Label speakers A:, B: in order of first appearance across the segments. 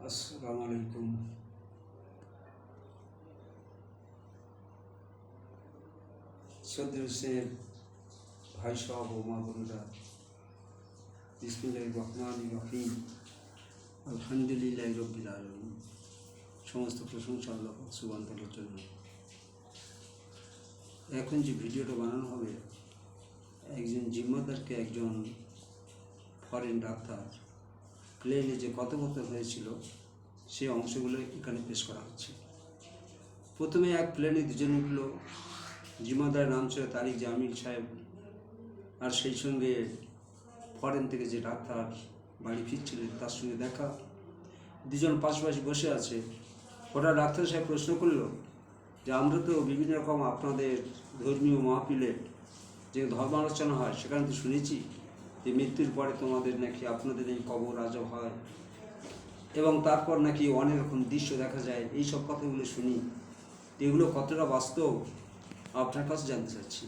A: আসসালামু আলাইকুম। সদ্য হোসেন ভাই সহ ও মা বোনেরা, বিসমিল্লাহির রহমানির রহিম, আলহামদুলিল্লাহি রাব্বিল আলামিন। সমস্ত প্রশংসা আল্লাহ সুবহানাহু ওয়া তাআলার জন্য। এখন যে ভিডিওটা বানানো হবে, একজন জিম্মাদারকে একজন ফরেন ডাক্তার প্লেনে যে কথোপকথন হয়েছিল সেই অংশগুলো এখানে পেশ করা হচ্ছে। প্রথমে এক প্লেনে দুজন উঠল। জিম্মাদারের নাম ছিল তারিক জামিল সাহেব, আর সেই সঙ্গে ফরেন থেকে যে ডাক্তার বাড়ি ফিরছিলেন তার সঙ্গে দেখা। দুজন পাশাপাশি বসে আছে। ওরা ডাক্তার সাহেব প্রশ্ন করল যে আমরা তো বিভিন্ন রকম আপনাদের ধর্মীয় মাহফিলে যে ধর্ম আলোচনা হয় সেখানে তো শুনেছি যে মৃত্যুর পরে তোমাদের নাকি আপনাদের এই কবর আজব হয় এবং তারপর নাকি অনেক রকম দৃশ্য দেখা যায়। এই সব কথাগুলো শুনি, এগুলো কতটা বাস্তব আপনার কাছে জানতে চাচ্ছি।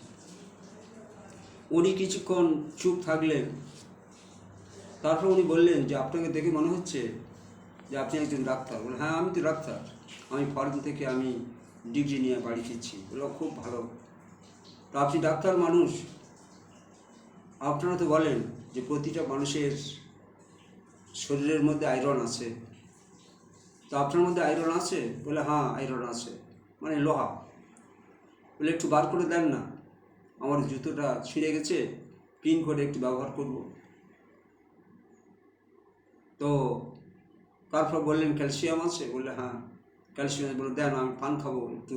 A: উনি কিছুক্ষণ চুপ থাকলেন। তারপর উনি বললেন যে আপনাকে দেখে মনে হচ্ছে যে আপনি একজন ডাক্তার। বলে হ্যাঁ, আমি তো ডাক্তার, আমি ফরেন থেকে আমি ডিগ্রি নিয়ে বাড়ি ফিরছি। বললো খুব ভালো। তো আপনি ডাক্তার মানুষ, আপনারা তো বলেন যে প্রতিটা মানুষের শরীরের মধ্যে আয়রন আছে, তো আপনার মধ্যে আয়রন আছে? বলে হ্যাঁ, আয়রন আছে, মানে লোহা। বলে একটু বার করে দেন না, আমার জুতোটা ছিঁড়ে গেছে, পিন করে একটু ব্যবহার করব। তো তারপর বললেন ক্যালসিয়াম আছে? বললে হ্যাঁ ক্যালসিয়াম। বলে দেন, আমি পান খাবো একটু